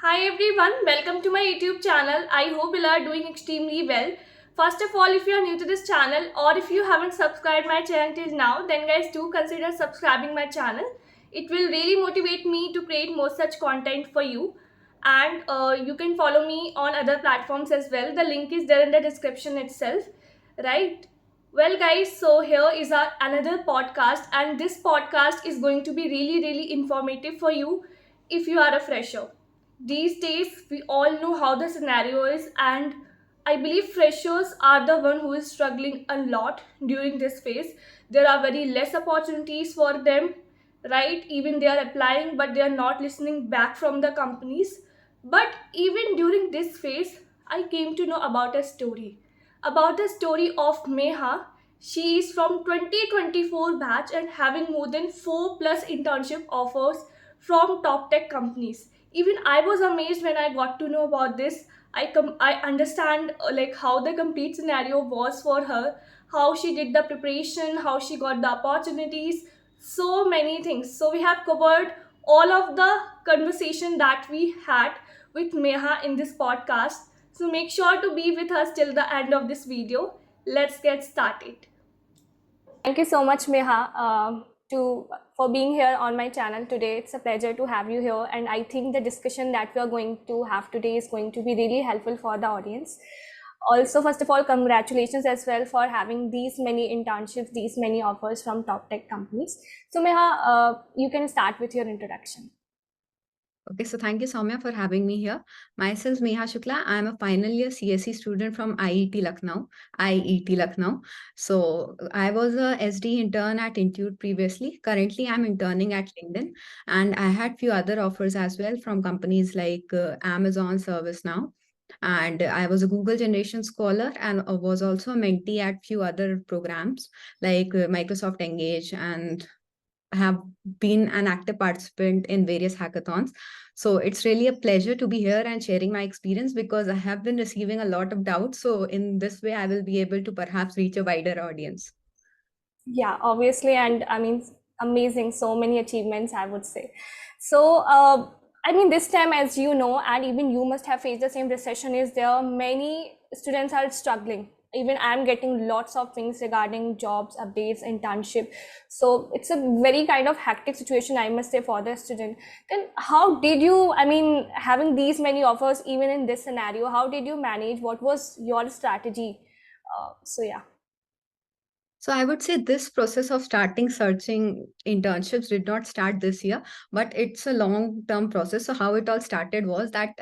Hi everyone, welcome to my YouTube channel. I hope you are doing extremely well. First of all, if you are new to this channel or if you haven't subscribed my channel till now, then guys do consider subscribing my channel. It will really motivate me to create more such content for you. And you can follow me on other platforms as well. The link is there in the description itself, right? Well guys, so here is our another podcast, and this podcast is going to be really informative for you if you are a fresher. These days we all know how the scenario is, and I believe freshers are the one who is struggling a lot during this phase. There are very less opportunities for them, right? Even they are applying but they are not listening back from the companies. But even during this phase, I came to know about the story of Meha. She is from 2024 batch and having more than 4 plus internship offers from top tech companies. Even I was amazed when I got to know about this. I understand like how the complete scenario was for her, how she did the preparation, how she got the opportunities, so many things. So we have covered all of the conversation that we had with Meha in this podcast. So make sure to be with us till the end of this video. Let's get started. Thank you so much, Meha, to for being here on my channel today. It's a pleasure to have you here, and I think the discussion that we are going to have today is going to be really helpful for the audience. Also, first of all, congratulations as well for having these many internships, these many offers from top tech companies. So, Meha, you can start with your introduction. Okay, so thank you, Soumya, for having me here. Myself, Meha Shukla. I'm a final year CSE student from IET Lucknow. So I was a SD intern at Intuit previously. Currently, I'm interning at LinkedIn, and I had few other offers as well from companies like Amazon, ServiceNow. And I was a Google Generation Scholar and was also a mentee at few other programs like Microsoft Engage, and have been an active participant in various hackathons. So it's really a pleasure to be here and sharing my experience because I have been receiving a lot of doubts. So in this way, I will be able to perhaps reach a wider audience. Yeah, obviously, and I mean, amazing, so many achievements, I would say. So, I mean, this time, as you know, and even you must have faced the same recession, is there many students are struggling. Even I'm getting lots of things regarding jobs, updates, internship. So it's a very kind of hectic situation, I must say, for the student. Then how did you, I mean, having these many offers, even in this scenario, how did you manage? What was your strategy? So yeah. So I would say this process of starting searching internships did not start this year, but it's a long-term process. So how it all started was that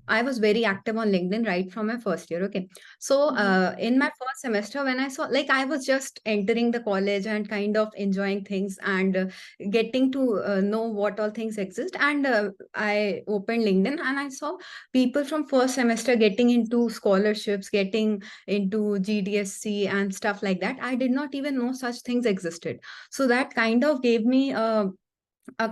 I was very active on LinkedIn right from my first year. Okay. So in my first semester, when I saw, like, I was just entering the college and kind of enjoying things and getting to know what all things exist. And I opened LinkedIn and I saw people from first semester getting into scholarships, getting into GDSC and stuff like that. I did not even know such things existed. So that kind of gave me a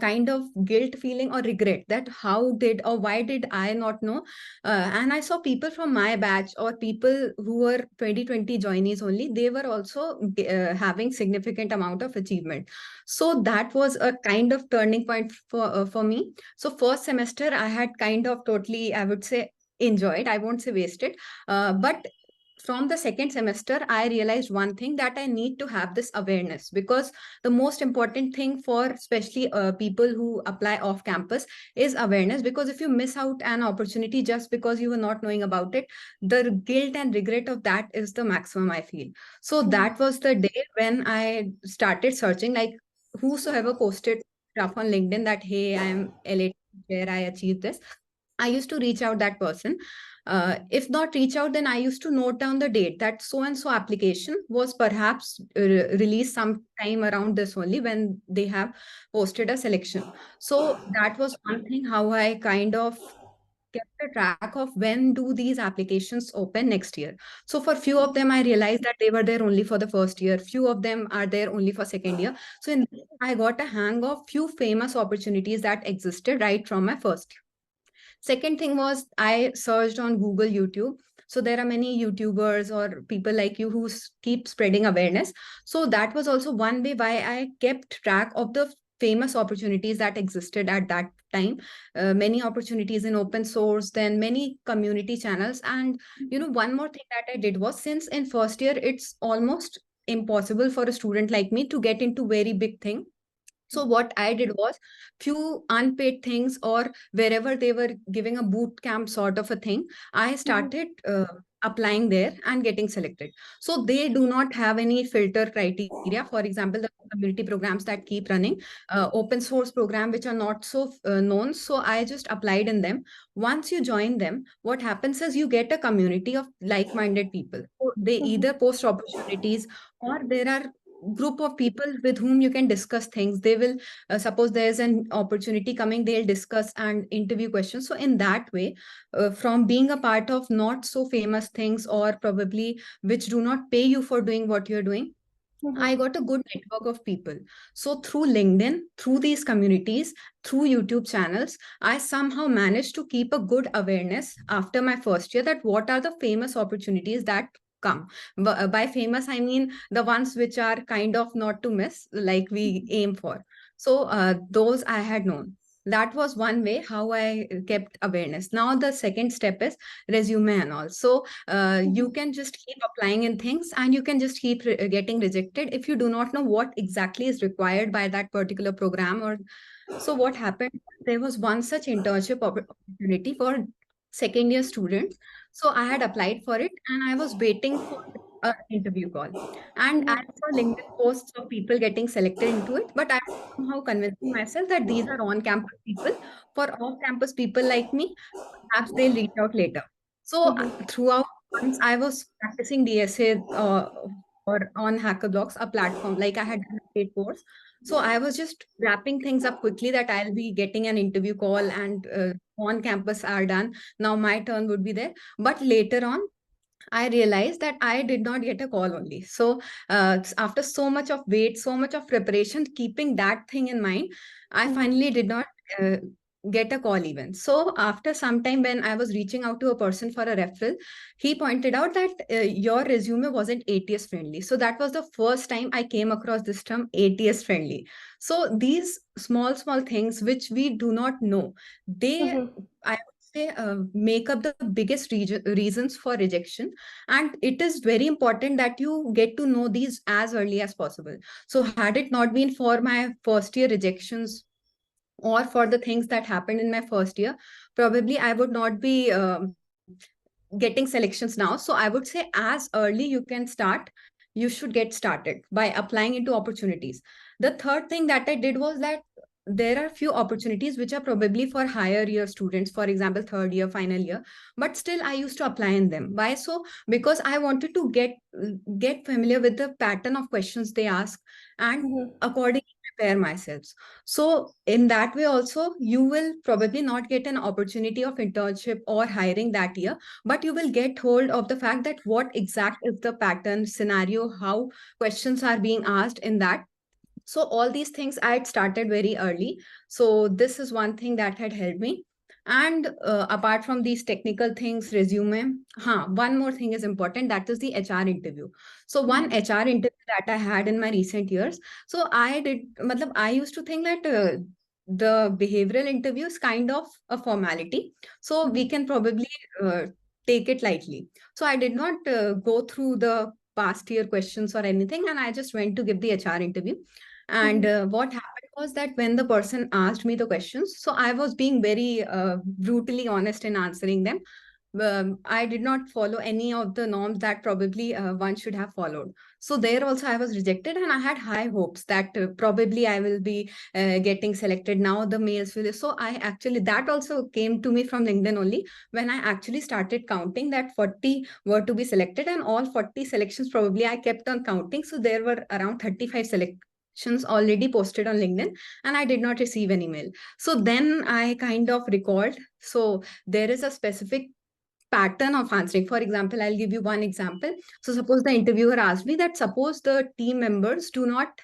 kind of guilt feeling or regret that how did or why did I not know. And I saw people from my batch or people who were 2020 joinees only, they were also having significant amount of achievement. So that was a kind of turning point for me. So first semester I had kind of totally, I would say, enjoyed, I won't say wasted, but from the second semester I realized one thing, that I need to have this awareness, because the most important thing for especially people who apply off campus is awareness. Because if you miss out an opportunity just because you were not knowing about it, the guilt and regret of that is the maximum, I feel. So that was the day when I started searching, like, whosoever posted stuff on LinkedIn that hey, I am elated where I achieved this, I used to reach out that person. If not reach out, then I used to note down the date that so and so application was perhaps released sometime around this only when they have posted a selection. So that was one thing how I kind of kept a track of when do these applications open next year. So for few of them, I realized that they were there only for the first year. Few of them are there only for second year. So in this, I got a hang of few famous opportunities that existed right from my first year. Second thing was I searched on Google, YouTube. So there are many YouTubers or people like you who keep spreading awareness. So that was also one way why I kept track of the famous opportunities that existed at that time. Many opportunities in open source, then many community channels. And one more thing that I did was, since in first year it's almost impossible for a student like me to get into very big thing. So what I did was, few unpaid things, or wherever they were giving a boot camp sort of a thing, I Mhm. started applying there and getting selected. So they do not have any filter criteria. For example, the community programs that keep running, open source program which are not so known. So I just applied in them. Once you join them, what happens is you get a community of like-minded people. So they Mhm. either post opportunities, or there are group of people with whom you can discuss things. They will suppose there's an opportunity coming, they'll discuss and interview questions. So in that way, from being a part of not so famous things, or probably which do not pay you for doing what you're doing, I Mhm. got a good network of people. So through LinkedIn, through these communities, through YouTube channels, I somehow managed to keep a good awareness after my first year, that what are the famous opportunities that come. By famous, I mean the ones which are kind of not to miss, like we aim for. So those I had known. That was one way how I kept awareness. Now the second step is resume and all. So you Mhm. can just keep applying in things, and you can just keep getting rejected if you do not know what exactly is required by that particular program. Or so what happened, there was one such internship opportunity for second year students. So I had applied for it, and I was waiting for an interview call. And I Mhm. saw LinkedIn posts of people getting selected into it, but I was somehow convincing myself that these are on campus people. For off campus people like me, perhaps they'll reach out later. So Mhm. throughout, once I was practicing DSA, or on Hacker Blocks, a platform, like I had done a paid course. So I was just wrapping things up quickly, that I'll be getting an interview call, and on campus are done. Now my turn would be there. But later on, I realized that I did not get a call only. So, after so much of wait, so much of preparation, keeping that thing in mind, I Mhm. finally did not uh, get a call even. So, after some time, when I was reaching out to a person for a referral, he pointed out that your resume wasn't ATS friendly. So, that was the first time I came across this term, ATS friendly. So, these small, small things which we do not know, they, Mhm. I say, make up the biggest reasons for rejection. And it is very important that you get to know these as early as possible. So had it not been for my first year rejections, or for the things that happened in my first year, probably I would not be getting selections now. So I would say, as early you can start, you should get started by applying into opportunities. The third thing that I did was that there are few opportunities which are probably for higher year students, for example third year, final year, but still I used to apply in them. Why so? Because I wanted to get familiar with the pattern of questions they ask, and Mhm. accordingly prepare myself. So in that way also, you will probably not get an opportunity of internship or hiring that year, but you will get hold of the fact that what exact is the pattern scenario, how questions are being asked in that. So all these things I had started very early. So this is one thing that had helped me. And apart from these technical things, resume, one more thing is important, that is the HR interview. So one Mhm. HR interview that I had in my recent years. So I used to think that the behavioral interview is kind of a formality. So we Mhm. can probably uh, take it lightly. So I did not go through the past year questions or anything, and I just went to give the HR interview. And Mhm. what happened was that when the person asked me the questions, so I was being very brutally honest in answering them. I did not follow any of the norms that probably one should have followed. So there also I was rejected, and I had high hopes that probably I will be getting selected. Now the mails will. So I actually, that also came to me from LinkedIn only, when I actually started counting that 40 were to be selected, and all 40 selections probably I kept on counting. So there were around 35 selections already posted on LinkedIn, and I did not receive any mail. So then I kind of recalled. So there is a specific pattern of answering. For example, I'll give you one example. So suppose the interviewer asked me that suppose the team members do not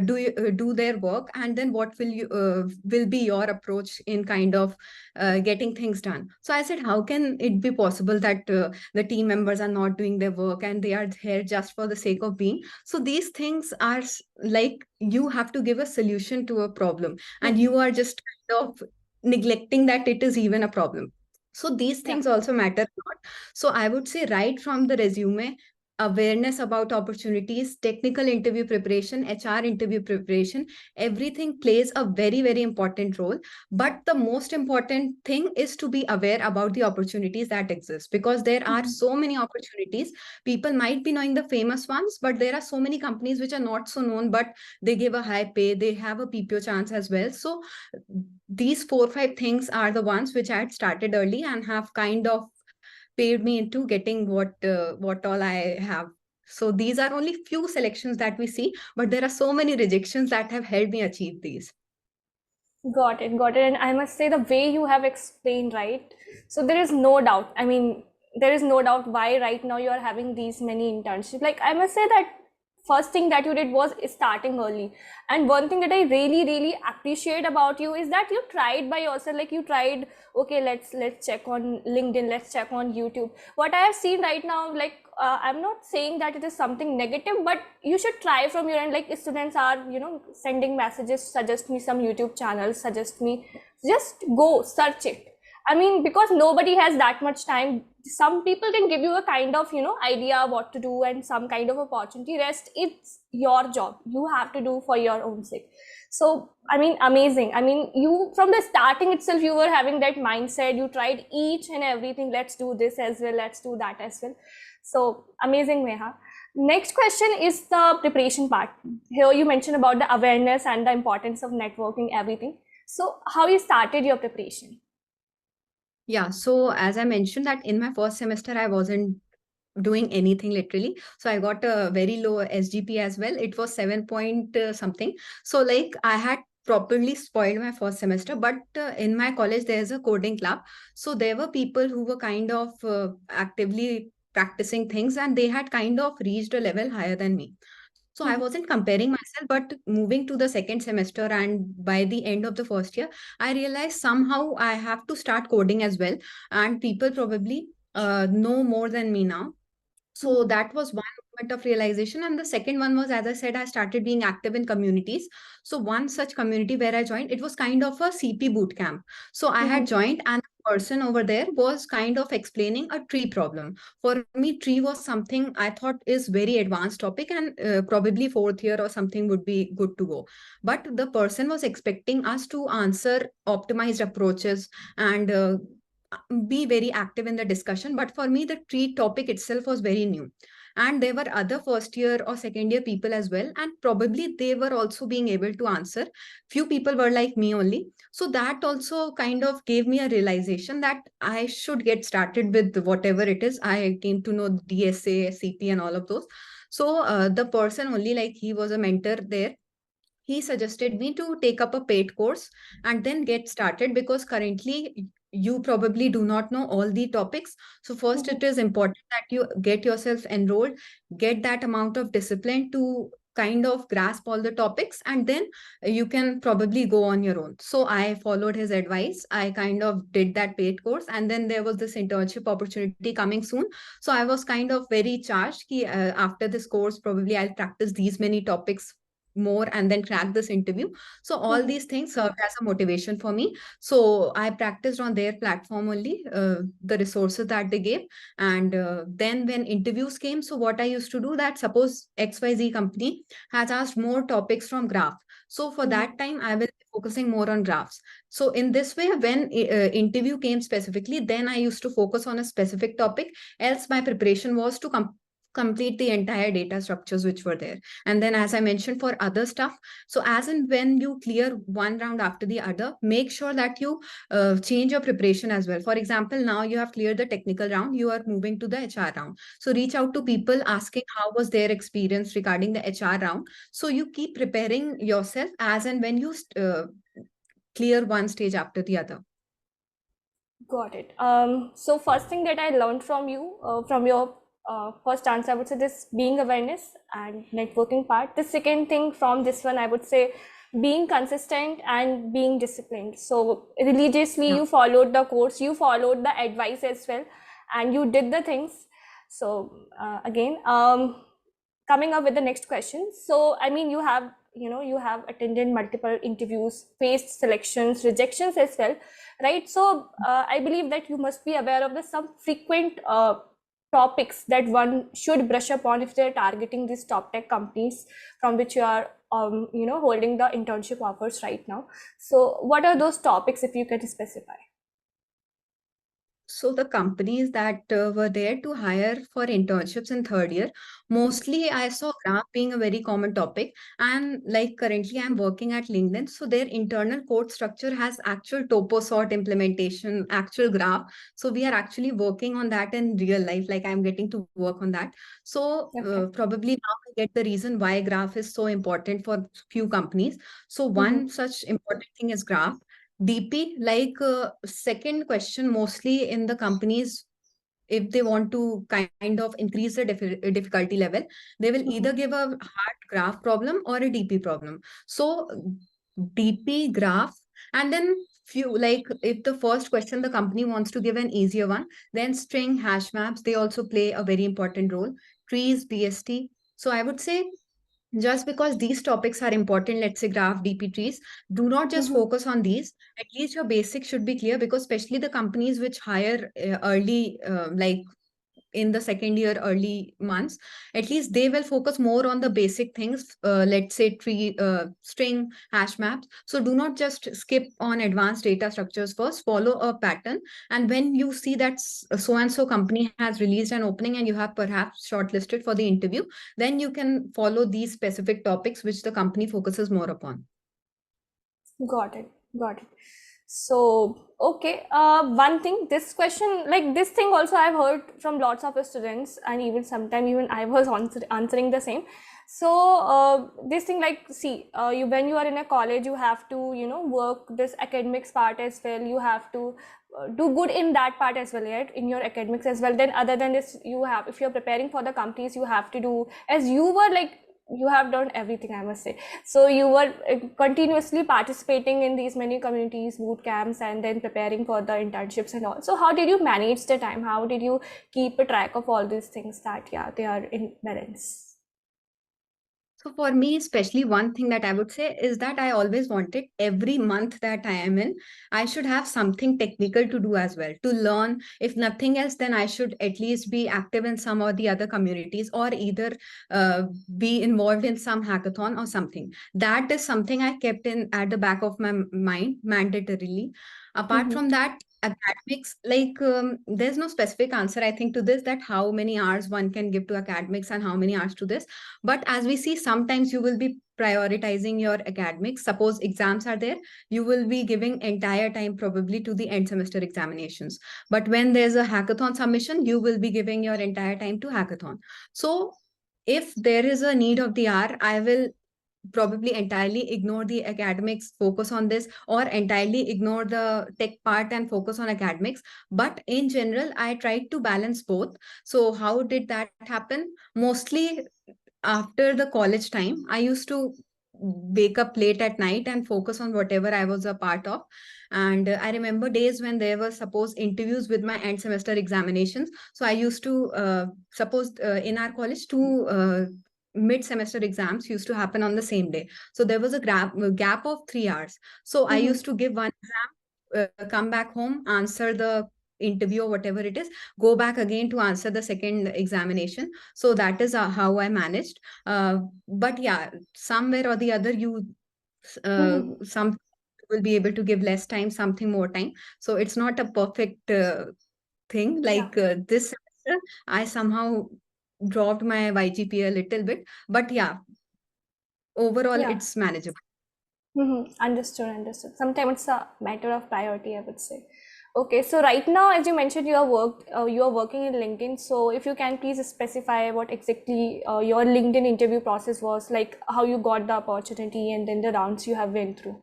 do their work, and then what will be your approach in kind of getting things done. So I said, how can it be possible that the team members are not doing their work and they are here just for the sake of being? So these things are like you have to give a solution to a problem, and Mhm. you are just kind of neglecting that it is even a problem. So these Yeah. things also matter a lot. So I would say right from the resume, awareness about opportunities, technical interview preparation, HR interview preparation, everything plays a very, very important role. But the most important thing is to be aware about the opportunities that exist, because there are Mhm. so many opportunities. People might be knowing the famous ones, but there are so many companies which are not so known, but they give a high pay, they have a PPO chance as well. So these 4 5 things are the ones which I had started early and have kind of paid me into getting what all I have. So these are only few selections that we see, but there are so many rejections that have helped me achieve these. Got it, got it. And I must say, the way you have explained, right? So there is no doubt. I mean, there is no doubt why right now you are having these many internships. Like, I must say that first thing that you did was starting early. And one thing that I really, really appreciate about you is that you tried by yourself. Like, you tried, okay, let's check on LinkedIn, let's check on YouTube. What I have seen right now, like, I'm not saying that it is something negative, but you should try from your end. Like, students are, sending messages, suggest me some YouTube channels, suggest me, just go search it. I mean, because nobody has that much time. Some people can give you a kind of, idea what to do and some kind of opportunity. Rest, it's your job. You have to do for your own sake. So, I mean, amazing. I mean, you from the starting itself, you were having that mindset. You tried each and everything. Let's do this as well. Let's do that as well. So amazing, Meha. Next question is the preparation part. Here you mentioned about the awareness and the importance of networking, everything. So how you started your preparation? Yeah, so as I mentioned that in my first semester, I wasn't doing anything literally. So I got a very low SGP as well. It was 7 point something. So like I had properly spoiled my first semester, but in my college there's a coding club. So there were people who were kind of actively practicing things, and they had kind of reached a level higher than me. So I Mhm. wasn't comparing myself, but moving to the second semester and by the end of the first year, I realized somehow I have to start coding as well. And people probably know more than me now. So Mhm. that was one moment of realization. And the second one was, as I said, I started being active in communities. So one such community where I joined, it was kind of a CP boot camp. So I had Mhm. joined, and the person over there was kind of explaining a tree problem. For me, tree was something I thought is very advanced topic, and probably fourth year or something would be good to go. But the person was expecting us to answer optimized approaches and be very active in the discussion. But for me, the tree topic itself was very new. And there were other first year or second year people as well. And probably they were also being able to answer. Few people were like me only. So that also kind of gave me a realization that I should get started with whatever it is. I came to know DSA, CP, and all of those. So the person only, like he was a mentor there, he suggested me to take up a paid course and then get started, because currently you probably do not know all the topics. So first Mhm. it is important that you get yourself enrolled, get that amount of discipline to kind of grasp all the topics, and then you can probably go on your own. So I followed his advice, I kind of did that paid course, and then there was this internship opportunity coming soon. So I was kind of very charged ki, after this course probably I'll practice these many topics more and then crack this interview. So all Mhm. these things served as a motivation for me. So I practiced on their platform only, the resources that they gave. And then when interviews came, so what I used to do, that suppose XYZ company has asked more topics from graph. So for Mhm. that time, I will be focusing more on graphs. So in this way, when interview came specifically, then I used to focus on a specific topic. Else my preparation was to complete the entire data structures which were there. And then, as I mentioned, for other stuff, so as and when you clear one round after the other, make sure that you change your preparation as well. For example, now you have cleared the technical round, you are moving to the HR round. So reach out to people asking how was their experience regarding the HR round. So you keep preparing yourself as and when you clear one stage after the other. Got it. So first thing that I learned from you, from your first answer, I would say this being awareness and networking part. The second thing from this one, I would say being consistent and being disciplined. So religiously, Yeah. you followed the course, you followed the advice as well, and you did the things. So again, coming up with the next question. So I mean, you have attended multiple interviews, faced selections, rejections as well, right? So I believe that you must be aware of the some frequent topics that one should brush upon if they're targeting these top tech companies from which you are holding the internship offers right now. So what are those topics, if you can specify? So the companies that were there to hire for internships in third year, mostly I saw graph being a very common topic. And like currently I'm working at LinkedIn, so their internal code structure has actual topo sort implementation, actual graph. So we are actually working on that in real life. Like I'm getting to work on that. So Okay. probably now I get the reason why graph is so important for few companies. So Mm-hmm. one such important thing is graph. DP, like second question, mostly in the companies, if they want to kind of increase the difficulty level, they will either Mm-hmm. give a hard graph problem or a DP problem. So DP graph, and then few like if the first question the company wants to give an easier one, then string hash maps, they also play a very important role. Trees, BST. So I would say just because these topics are important, let's say graph, DP trees, do not just Mm-hmm. focus on these. At least your basics should be clear because especially the companies which hire early, like in the second year early months, at least they will focus more on the basic things, let's say tree, string, hash maps. So do not just skip on advanced data structures first, follow a pattern. And when you see that so and so company has released an opening and you have perhaps shortlisted for the interview, then you can follow these specific topics which the company focuses more upon. Got it. Got it. So, okay. One thing, this question, like this thing also I've heard from lots of students, and even sometime even I was answering the same. So, this thing, like, see, you when you are in a college, you have to, work this academics part as well. You have to do good in that part as well, right? In your academics as well. Then, other than this, you have, if you're preparing for the companies, you have to do, as you were like, you have done everything, I must say. So you were continuously participating in these many communities, boot camps, and then preparing for the internships and all. So how did you manage the time? How did you keep a track of all these things that, yeah, they are in balance? So for me, especially one thing that I would say is that I always wanted every month that I am in, I should have something technical to do as well, to learn. If nothing else, then I should at least be active in some or the other communities or either be involved in some hackathon or something. That is something I kept in at the back of my mind mandatorily. Apart Mm-hmm. from that, academics, like there's no specific answer, I think, to this, that how many hours one can give to academics and how many hours to this. But as we see, sometimes you will be prioritizing your academics. Suppose exams are there, you will be giving entire time probably to the end semester examinations. But when there's a hackathon submission, you will be giving your entire time to hackathon. So if there is a need of the hour, I will probably entirely ignore the academics, focus on this, or entirely ignore the tech part and focus on academics. But in general, I tried to balance both. So how did that happen? Mostly after the college time, I used to wake up late at night and focus on whatever I was a part of. And I remember days when there were, suppose, interviews with my end semester examinations. So I used to, suppose in our college, two mid semester exams used to happen on the same day. So there was a gap of 3 hours. So I Mm-hmm. used to give one exam, come back home, answer the interview or whatever it is, go back again to answer the second examination. So that is how I managed. But yeah, somewhere or the other, you Mm-hmm. some will be able to give less time, something more time. So it's not a perfect thing. Yeah. Like this semester, I somehow dropped my YGPA a little bit, but yeah, overall Yeah. it's manageable. Mm-hmm. Understood, understood. Sometimes it's a matter of priority, I would say. Okay, so right now, as you mentioned, you are working in LinkedIn. So if you can please specify what exactly your LinkedIn interview process was, like how you got the opportunity and then the rounds you have been through.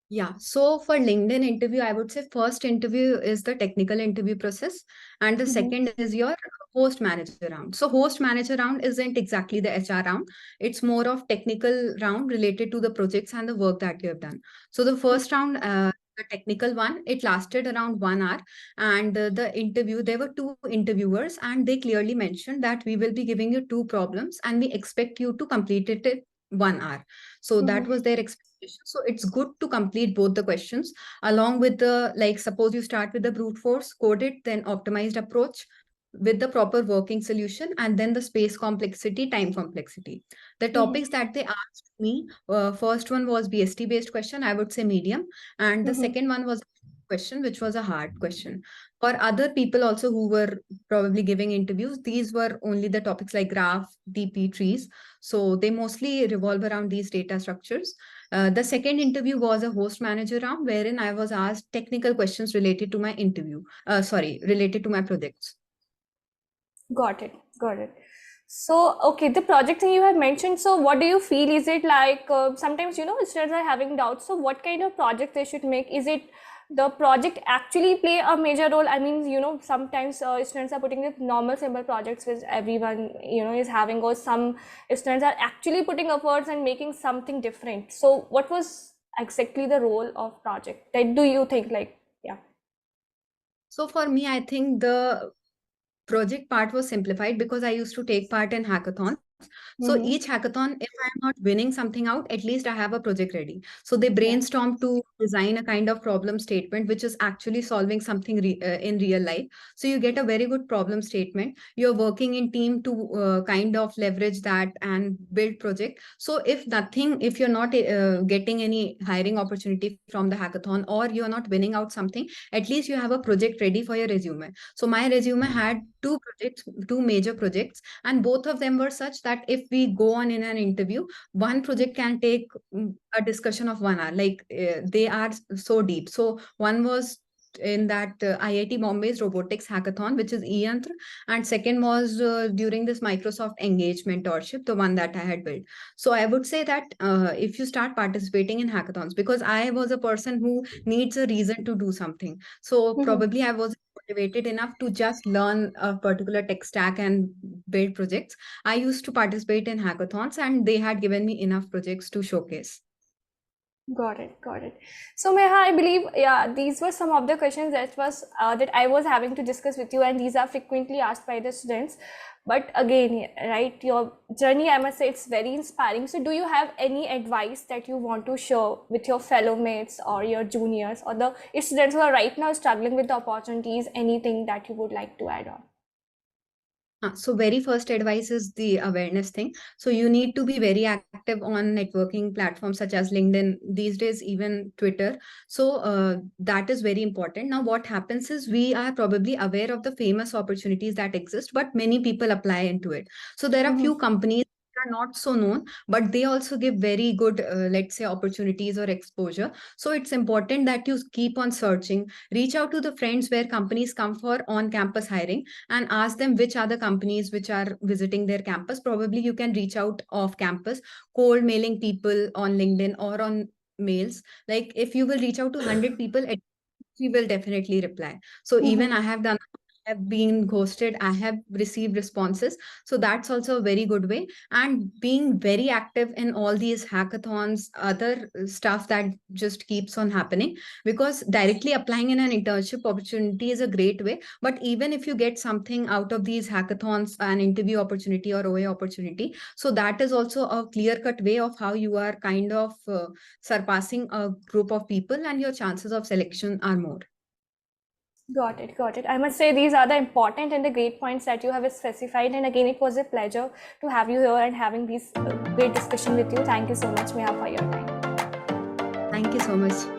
Yeah. So for LinkedIn interview, I would say first interview is the technical interview process, and the Mm-hmm. second is your host manager round. So host manager round isn't exactly the HR round. It's more of technical round related to the projects and the work that you have done. So the first round, the technical one, it lasted around 1 hour, and the interview, there were two interviewers, and they clearly mentioned that we will be giving you two problems, and we expect you to complete it in 1 hour. So that Mm-hmm. was their expectation. So it's good to complete both the questions along with the, like, suppose you start with the brute force, code it, then optimized approach with the proper working solution, and then the space complexity, time complexity. The topics that they asked me, first one was BST based question, I would say medium, and the Mm-hmm. second one was question, which was a hard question. For other people also who were probably giving interviews, these were only the topics like graph, DP, trees. So they mostly revolve around these data structures. The second interview was a host manager round wherein I was asked technical questions related to my related to my projects. Got it. Got it. So, okay, the project thing you have mentioned. So, what do you feel? Is it like sometimes students are having doubts. So, what kind of project they should make? Is it the project actually play a major role? I mean, sometimes students are putting with normal simple projects which everyone is having, or some students are actually putting efforts and making something different. So, what was exactly the role of project? That do you think like yeah? So for me, I think the project part was simplified because I used to take part in hackathons. So Mm-hmm. each hackathon, if I'm not winning something out, at least I have a project ready. So they Yeah. brainstorm to design a kind of problem statement, which is actually solving something in real life. So you get a very good problem statement. You're working in team to kind of leverage that and build project. So if you're not getting any hiring opportunity from the hackathon, or you're not winning out something, at least you have a project ready for your resume. So my resume had two projects, two major projects, and both of them were such that if we go on in an interview, one project can take a discussion of 1 hour. Like they are so deep. So one was in that IIT Bombay's robotics hackathon, which is eYantra, and second was during this Microsoft Engage mentorship, the one that I had built. So I would say that if you start participating in hackathons, because I was a person who needs a reason to do something, so Mm-hmm. probably I was motivated enough to just learn a particular tech stack and build projects. I used to participate in hackathons, and they had given me enough projects to showcase. Got it, got it. So Meha, I believe, yeah, these were some of the questions that I was having to discuss with you, and these are frequently asked by the students. But again, right, your journey, I must say, it's very inspiring. So, do you have any advice that you want to share with your fellow mates or your juniors or the students who are right now struggling with the opportunities? Anything that you would like to add on? So very first advice is the awareness thing. So you need to be very active on networking platforms such as LinkedIn, these days even Twitter. So that is very important. Now what happens is we are probably aware of the famous opportunities that exist, but many people apply into it. So there are few Mm-hmm. companies that are not so known, but they also give very good, let's say, opportunities or exposure. So it's important that you keep on searching, reach out to the friends where companies come for on-campus hiring, and ask them which are the companies which are visiting their campus. Probably you can reach out off campus, cold mailing people on LinkedIn or on mails. Like if you will reach out to 100 people, we will definitely reply. So even Mm-hmm. I have done, I have been ghosted, I have received responses. So that's also a very good way. And being very active in all these hackathons, other stuff that just keeps on happening, because directly applying in an internship opportunity is a great way. But even if you get something out of these hackathons, an interview opportunity or OA opportunity, so that is also a clear cut way of how you are kind of surpassing a group of people, and your chances of selection are more. Got it, got it. I must say these are the important and the great points that you have specified. And again, it was a pleasure to have you here and having this great discussion with you. Thank you so much, Meha, for your time. Thank you so much.